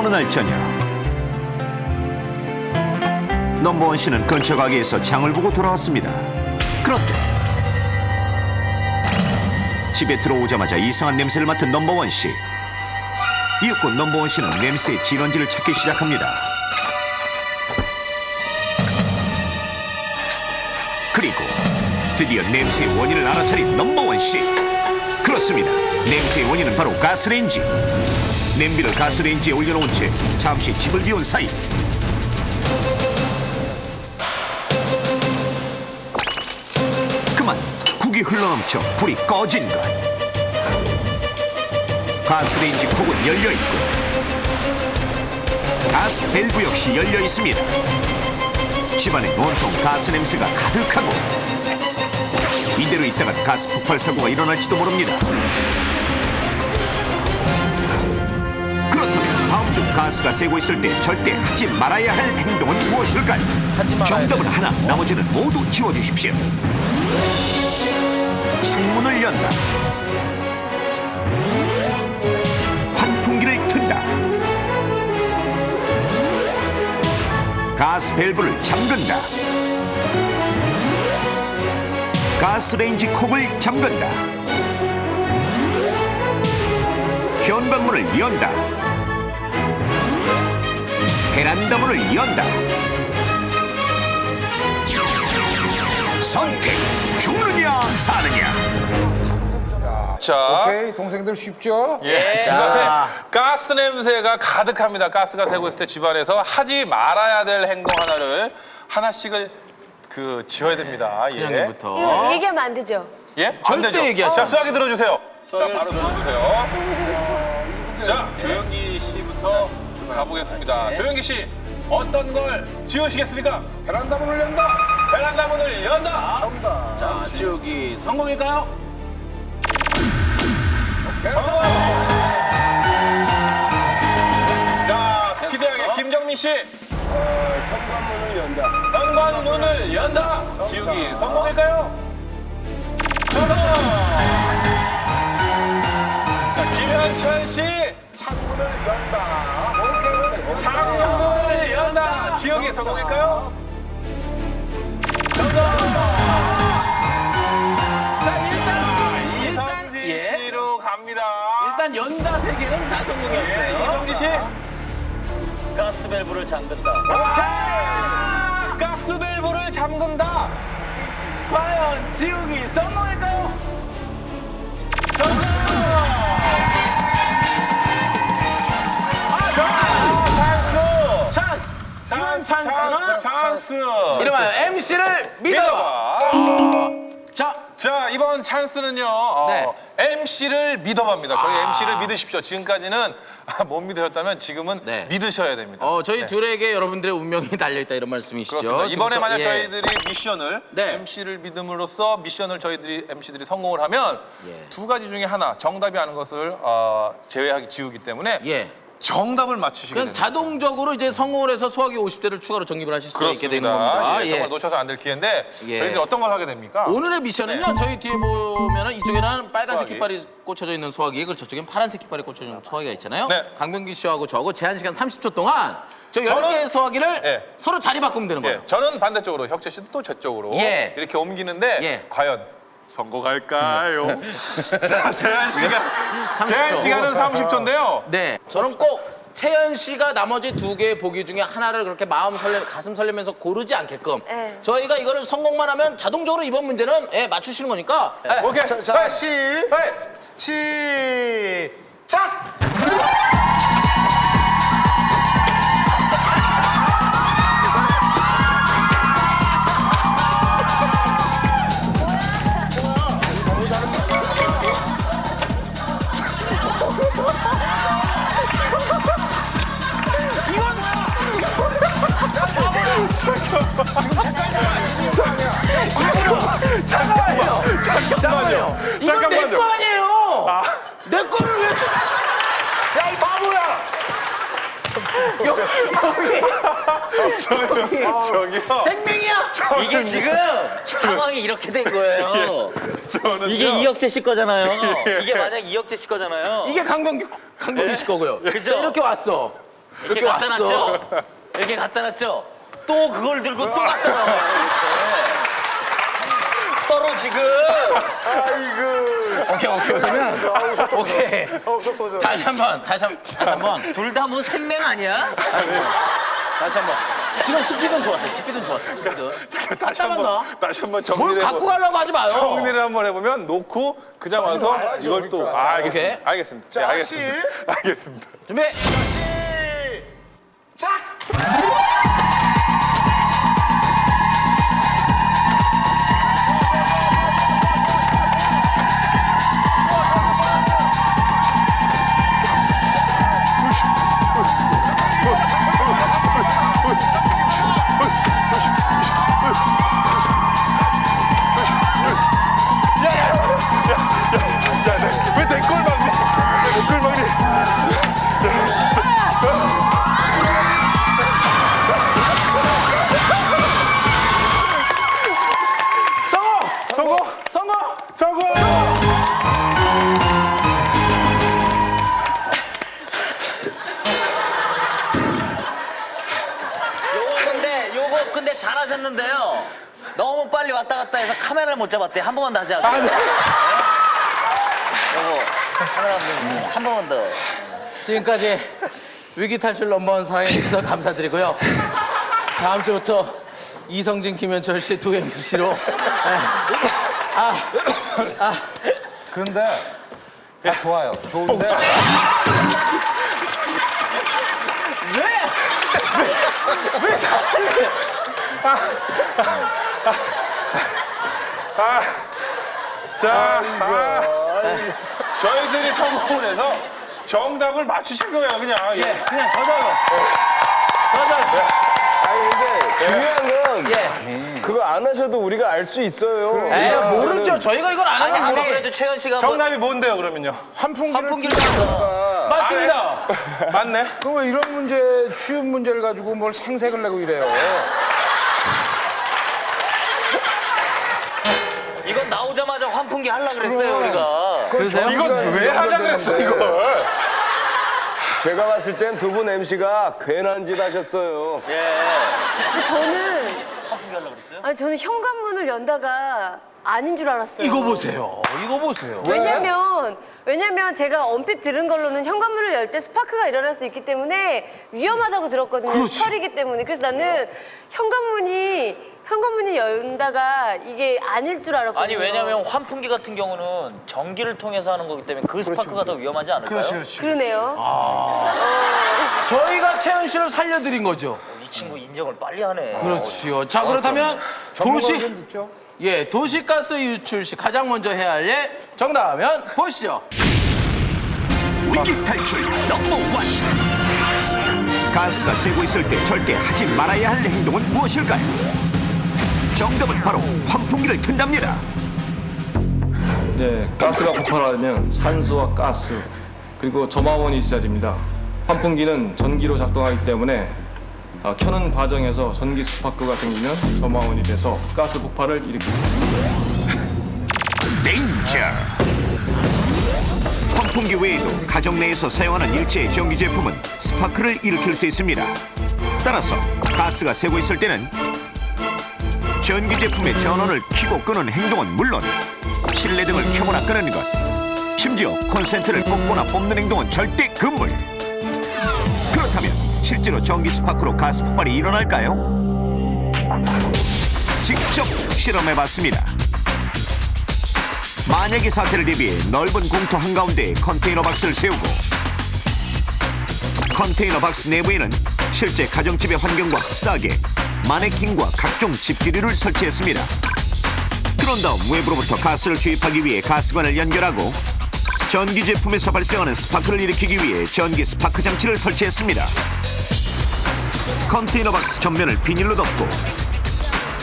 어느 날 저녁, 넘버원 씨는 근처 가게에서 장을 보고 돌아왔습니다. 그런데 집에 들어오자마자 이상한 냄새를 맡은 넘버원 씨. 이윽고 넘버원 씨는 냄새의 진원지를 찾기 시작합니다. 그리고 드디어 냄새의 원인을 알아차린 넘버원 씨. 그렇습니다. 냄새의 원인은 바로 가스레인지. 냄비를 가스레인지에 올려놓은 채 잠시 집을 비운 사이, 그만 국이 흘러넘쳐 불이 꺼진 것. 가스레인지 콕은 열려있고 가스 밸브 역시 열려있습니다. 집안에 온통 가스 냄새가 가득하고, 이대로 있다가 가스 폭발 사고가 일어날지도 모릅니다. 그렇다면 다음 중 가스가 새고 있을 때 절대 하지 말아야 할 행동은 무엇일까요? 정답은 하나, 나머지는 모두 지워주십시오. 창문을 연다, 환풍기를 튼다, 가스 밸브를 잠근다, 가스레인지 콕을 잠근다, 현관문을 연다, 베란다 문을 연다. 선택, 죽느냐 사느냐. 자, 오케이, 동생들 쉽죠? 예, 집안에 가스 냄새가 가득합니다. 가스가 새고 있을 때 집안에서 하지 말아야 될 행동 하나씩을 지어야 됩니다. 예. 그냥부터. 이거 얘기하면 안 되죠? 예? 안 절대 되죠. 얘기하시면 자, 수학이 들어주세요. 자, 바로 들어주세요. 자, 조영기 씨부터 가보겠습니다. 조영기 씨, 어떤 걸 지으시겠습니까? 베란다 문을 연다. 베란다 문을 연다. 정답. 자, 지우기 성공일까요? 성공! 자, 스키드양의 김정민 씨. 현관문을 연다. 현관문을 연다. 지우기 성공일까요? 성공! 자, 김현철 씨. 창문을 연다. 오케이. 창문을 연다. 지우기 성공일까요? 성공! 이성진 씨로 갑니다. 일단 연다 세 개는 다 성공이었어요. 예, 이성진 씨. 가스 밸브를 잠근다. 오케이! 가스 밸브를 잠근다. 과연 지우기 성공일까요? 성공! 찬스. 이름하여 MC를 믿어봐. 자, 이번 찬스는요. 네. MC를 믿어봅니다. 저희 MC를 믿으십시오. 지금까지는 못 믿으셨다면 지금은 네. 믿으셔야 됩니다. 저희 네. 둘에게 여러분들의 운명이 달려있다 이런 말씀이시죠? 그렇습니다. 이번에 지금부터- 만약 예. 저희들이 미션을 네. MC를 믿음으로써 미션을 MC들이 성공을 하면 예. 두 가지 중에 하나 정답이 아는 것을 제외하기 지우기 때문에 예. 정답을 맞히시게 그냥 됩니다. 자동적으로 이제 성공을 해서 수학이 50대를 추가로 적립을 하실 수 있게 되는 그렇습니다. 겁니다. 예, 정말 놓쳐서 안 될 기회인데 예. 저희들이 어떤 걸 하게 됩니까? 오늘의 미션은요. 저희 뒤에 보면은 이쪽에는 빨간색 수화기. 깃발이 꽂혀져 있는 수화기, 그리고 저쪽엔 파란색 깃발이 꽂혀져 있는 수화기가 있잖아요. 네. 강병기 씨하고 저하고 제한 시간 30초 동안 저 저는- 10개의 수화기를 예. 서로 자리 바꾸면 되는 거예요. 예, 저는 반대쪽으로, 혁재 씨도 또 저쪽으로 예. 이렇게 옮기는데 예. 과연 성공할까요? 자, 제한 시간은 30초인데요. 네. 저는 꼭 채연 씨가 나머지 두 개의 보기 중에 하나를 그렇게 가슴 설레면서 고르지 않게끔 네. 저희가 이거를 성공만 하면 자동적으로 이번 문제는 맞추시는 거니까 오케이. 자, 시작. 잠깐만요. 이건 내 거 아니에요. 내 거를 왜? 야, 이 바보야. 저기요. 생명이야. 이게 지금 상황이 이렇게 된 거예요. 저는요. 이게 이혁재 씨 거잖아요. 이게 만약 이혁재 씨 거잖아요. 이게 강병기 씨 거고요. 그죠? 자, 이렇게 왔어. 이렇게 갖다 놨죠? 이렇게 갖다 놨죠? 또 그걸 들고 또 갖다 놔요. 서로 지금. 아이고. 오케이. 그러면 오케이. 속도죠. 다시 한번. 둘 다 뭐 생맹 아니야? 다시 한번. 지금 스피드는 좋았어요. 스피드. 다시 답답한가? 한번 뭘 정리를 갖고 가려고 하지 마요. 정리를 한번 해보면 놓고 그냥 와서 와야죠, 이걸 또 그러니까. 알겠습니다. 오케이. 알겠습니다. 자, 네, 알겠습니다. 준비. 왜내 꼴 막니? 내꼴 막니? 성공! 요거 근데 잘하셨는데요. 너무 빨리 왔다 갔다 해서 카메라를 못 잡았대. 한 번만 다시 할게요. 네? 요거 카메라 한 번만 더. 지금까지 위기 탈출 넘버원 사랑해주셔서 감사드리고요. 다음 주부터 이성진, 김현철 씨 두 MC로. 그런데 좋아요. 좋은데 저희들이 성공을 해서 정답을 맞추신 거예요, 그냥. 그냥 저절로. 아니 근데 중요한 건 예. 그거 안 하셔도 우리가 알 수 있어요. 에이, 모르죠. 저희가 이걸 안 아니 하면 아무리 모르. 그래도 최현 씨가 뭐 정답이 뭔데요, 그러면요? 환풍기를 다 맞습니다. 맞네. 그럼 왜 이런 문제, 쉬운 문제를 가지고 뭘 생색을 내고 이래요? 이건 나오자마자 환풍기 하려고 그랬어요, 우리가. 그러세요? 이건 왜 하자 그랬어, 이걸? 제가 봤을 땐 두 분 MC가 괜한 짓 하셨어요. 근데 저는 환풍기 하려고 그랬어요? 아니 저는 현관문을 연다가 아닌 줄 알았어요. 이거 보세요. 왜냐면 제가 얼핏 들은 걸로는 현관문을 열 때 스파크가 일어날 수 있기 때문에 위험하다고 들었거든요. 그렇지. 철이기 때문에. 그래서 나는 현관문이 연다가 이게 아닐 줄 알았거든요. 아니 왜냐면 환풍기 같은 경우는 전기를 통해서 하는 거기 때문에 그 스파크가 더 위험하지 않을까요? 그러네요. 저희가 채연 씨를 살려드린 거죠. 이 친구 인정을 빨리 하네. 그렇지요. 자, 그렇다면 도시가스 유출 시 가장 먼저 해야 할 일 정답하면 보시죠. 위기 탈출 넘버 원. 가스가 새고 있을 때 절대 하지 말아야 할 행동은 무엇일까요? 정답은 바로 환풍기를 튼답니다. 네, 가스가 폭발하면 산소와 가스 그리고 점화원이 있어야 됩니다. 환풍기는 전기로 작동하기 때문에 켜는 과정에서 전기 스파크가 생기면 점화원이 돼서 가스 폭발을 일으킬 수 있습니다. 데인저. 환풍기 외에도 가정 내에서 사용하는 일체의 전기 제품은 스파크를 일으킬 수 있습니다. 따라서 가스가 새고 있을 때는 전기 제품의 전원을 켜고 끄는 행동은 물론 실내 등을 켜거나 끄는 것, 심지어 콘센트를 꽂거나 뽑는 행동은 절대 금물. 그렇다면 실제로 전기 스파크로 가스 폭발이 일어날까요? 직접 실험해봤습니다. 만약의 사태를 대비해 넓은 공터 한가운데에 컨테이너 박스를 세우고 컨테이너 박스 내부에는 실제 가정집의 환경과 흡사하게 마네킹과 각종 집기류를 설치했습니다. 그런 다음 외부로부터 가스를 주입하기 위해 가스관을 연결하고 전기 제품에서 발생하는 스파크를 일으키기 위해 전기 스파크 장치를 설치했습니다. 컨테이너 박스 전면을 비닐로 덮고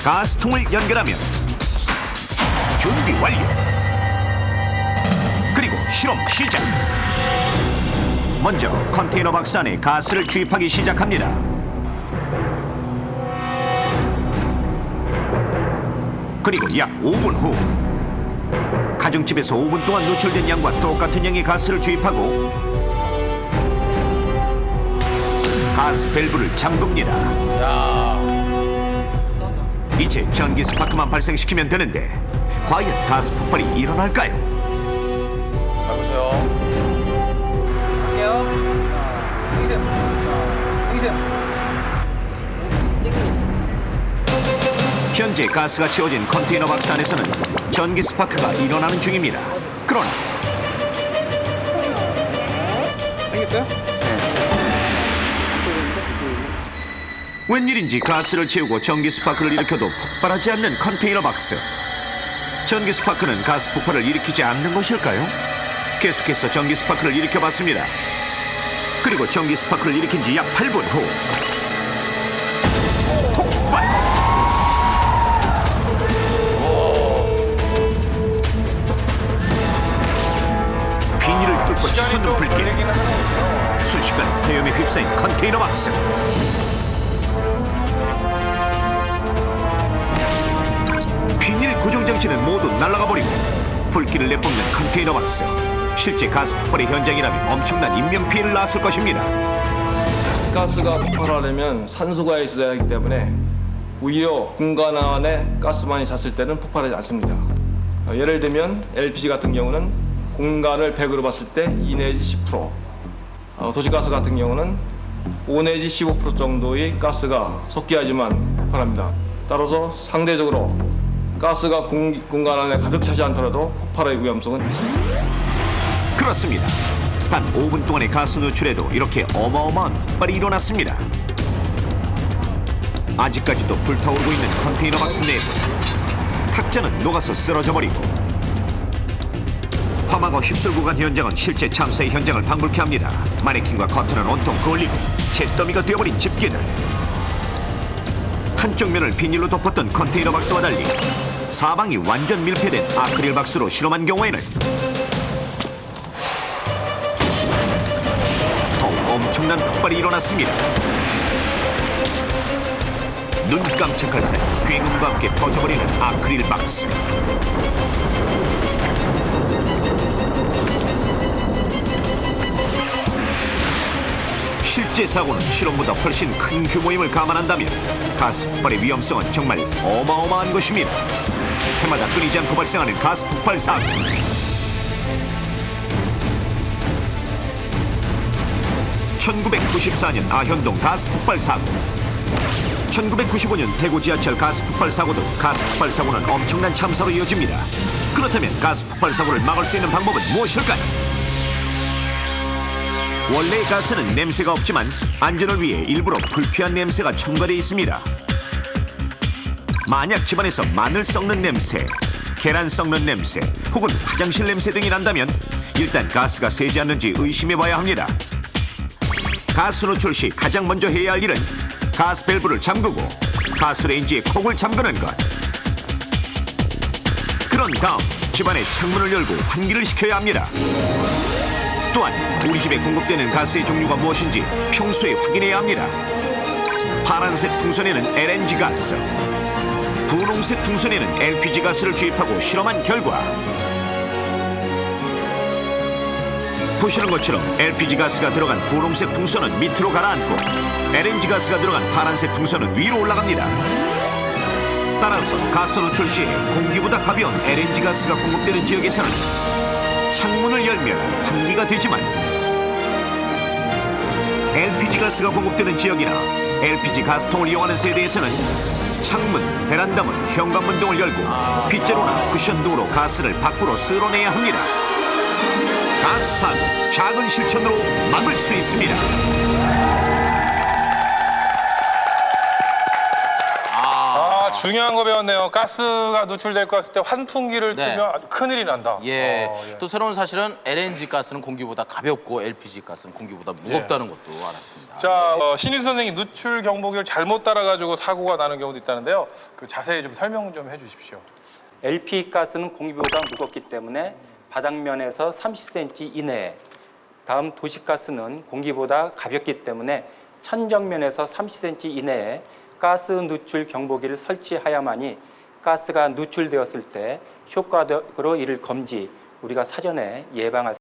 가스통을 연결하면 준비 완료. 그리고 실험 시작. 먼저 컨테이너 박스 안에 가스를 주입하기 시작합니다. 그리고 약 5분 후 가정집에서 5분 동안 노출된 양과 똑같은 양의 가스를 주입하고 가스 밸브를 잠굽니다. 이제 전기 스파크만 발생시키면 되는데 과연 가스 폭발이 일어날까요? 잡으세요. 현재 가스가 채워진 컨테이너 박스 안에서는 전기 스파크가 일어나는 중입니다. 그러나 웬일인지 가스를 채우고 전기 스파크를 일으켜도 폭발하지 않는 컨테이너 박스. 전기 스파크는 가스 폭발을 일으키지 않는 것일까요? 계속해서 전기 스파크를 일으켜봤습니다. 그리고 전기 스파크를 일으킨 지 약 8분 후 폭발! 비닐을 뚫고 치솟는 불길. 순식간 화염에 휩싸인 컨테이너 박스. 비닐 고정 장치는 모두 날아가 버리고 불길을 내뿜는 컨테이너 박스. 실제 가스 폭발의 현장이라면 엄청난 인명 피해를 낳았을 것입니다. 가스가 폭발하려면 산소가 있어야 하기 때문에 오히려 공간 안에 가스만이 찼을 때는 폭발하지 않습니다. 예를 들면 LPG 같은 경우는 공간을 100으로 봤을 때 2 내지 10%, 도시가스 같은 경우는 5 내지 15% 정도의 가스가 섞여야지만 폭발합니다. 따라서 상대적으로 가스가 공간 안에 가득 차지 않더라도 폭발의 위험성은 있습니다. 그렇습니다. 단 5분 동안의 가스 누출에도 이렇게 어마어마한 폭발이 일어났습니다. 아직까지도 불타오르고 있는 컨테이너 박스 내부. 탁자는 녹아서 쓰러져 버리고 화마가 휩쓸고 간 현장은 실제 참사의 현장을 방불케 합니다. 마네킹과 커튼은 온통 걸리고 잿더미가 되어버린 집게들. 한쪽 면을 비닐로 덮었던 컨테이너 박스와 달리 사방이 완전 밀폐된 아크릴 박스로 실험한 경우에는 더욱 엄청난 폭발이 일어났습니다. 눈 깜짝할 사이 굉음과 함께 터져버리는 아크릴 박스. 실제 사고는 실험보다 훨씬 큰 규모임을 감안한다면 가스 폭발의 위험성은 정말 어마어마한 것입니다. 해마다 끊이지 않고 발생하는 가스 폭발 사고. 1994년 아현동 가스 폭발 사고, 1995년 대구 지하철 가스 폭발 사고도 가스 폭발 사고는 엄청난 참사로 이어집니다. 그렇다면 가스 폭발 사고를 막을 수 있는 방법은 무엇일까요? 원래의 가스는 냄새가 없지만 안전을 위해 일부러 불쾌한 냄새가 첨가되어 있습니다. 만약 집안에서 마늘 썩는 냄새, 계란 썩는 냄새, 혹은 화장실 냄새 등이 난다면 일단 가스가 새지 않는지 의심해봐야 합니다. 가스 노출 시 가장 먼저 해야 할 일은 가스 밸브를 잠그고 가스레인지에 콕을 잠그는 것. 그런 다음 집안의 창문을 열고 환기를 시켜야 합니다. 또한 우리 집에 공급되는 가스의 종류가 무엇인지 평소에 확인해야 합니다. 파란색 풍선에는 LNG 가스, 분홍색 풍선에는 LPG 가스를 주입하고 실험한 결과 보시는 것처럼 LPG 가스가 들어간 분홍색 풍선은 밑으로 가라앉고 LNG 가스가 들어간 파란색 풍선은 위로 올라갑니다. 따라서 가스 노출 시에 공기보다 가벼운 LNG 가스가 공급되는 지역에서는 창문을 열면 환기가 되지만 LPG 가스가 공급되는 지역이나 LPG 가스통을 이용하는 세대에서는 창문, 베란다문, 현관문 등을 열고 빗자루나 쿠션 등으로 가스를 밖으로 쓸어내야 합니다. 가스 사고 작은 실천으로 막을 수 있습니다. 중요한 거 배웠네요. 가스가 누출될 것 같을 때 환풍기를 네. 틀면 아주 큰일이 난다. 예. 또 새로운 사실은 LNG 가스는 공기보다 가볍고 LPG 가스는 공기보다 무겁다는 것도 알았습니다. 자, 신희수 선생님 누출 경보기를 잘못 따라가지고 사고가 나는 경우도 있다는데요. 그 자세히 좀 설명 좀 해주십시오. LP 가스는 공기보다 무겁기 때문에 바닥면에서 30cm 이내에, 다음 도시가스는 공기보다 가볍기 때문에 천정면에서 30cm 이내에 가스 누출 경보기를 설치해야만이 가스가 누출되었을 때 효과적으로 이를 검지, 우리가 사전에 예방할 수